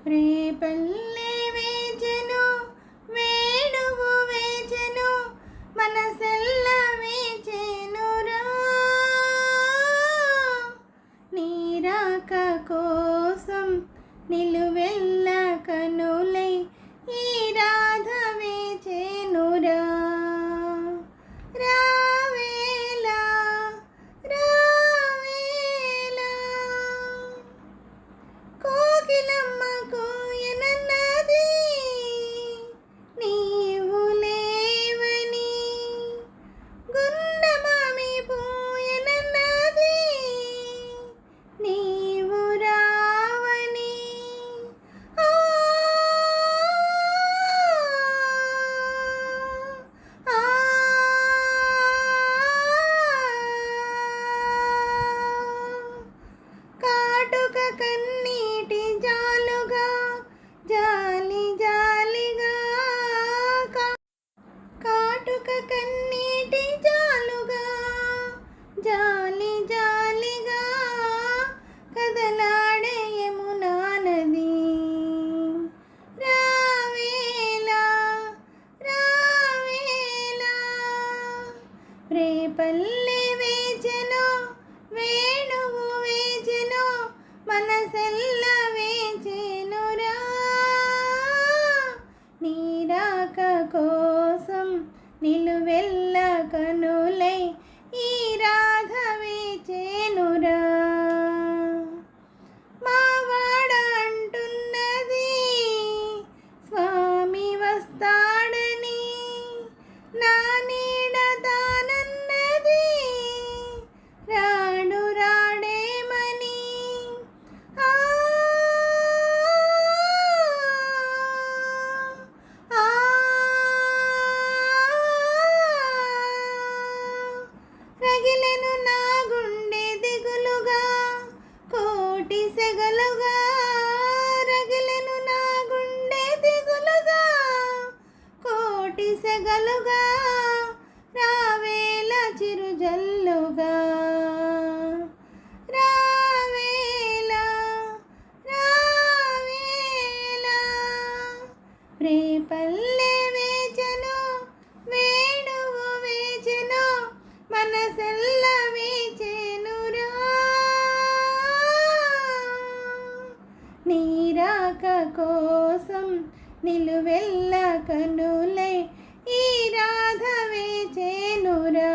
రేపల్లె వేచెను వేణువు వేచెను మనసెల్ల వేచెనురా నీరాక కోసం నిలువెల్ల కనులై ఈ రాధ వేచెనురా రావేలా రావేలా కోకిలమ్మ కోయనన్నది నీవు లేవని గుండమామి పోయనన్నది నీవు రావని ఆ ఆ కాటుక కన్నీటి జాలుగా జాలి జాలిగా కాటుక కన్నీటి జాలుగా జాలి జాలిగా కదలాడే యమునా నది రావేలా రావేలా రేపల్లె వేచెను వేణువు వేచెను మనసెల్ల వేచెనురా నీరాక కోసం నిలువెల్ల కనులై ఈ రాధ వేచెనురా మావాడ అంటున్నది స్వామి వస్తాడని నా నీడ తానన్నది రాడు రాడేమని ఆ ఆ రగిలెను నా గుండె దిగులుగా కోటి సెగలుగా రగిలెను నా గుండె దిగులుగా కోటి సెగలుగా రావేల చిరుజల్లుగా రావేలా రావేలా రేపల్లె వేచెను వేణువు వేచెను మనసెల్ల వేచెనురా నీరాక కోసం నిలువెల్ల కనులై ఈ రాధ వేచెనురా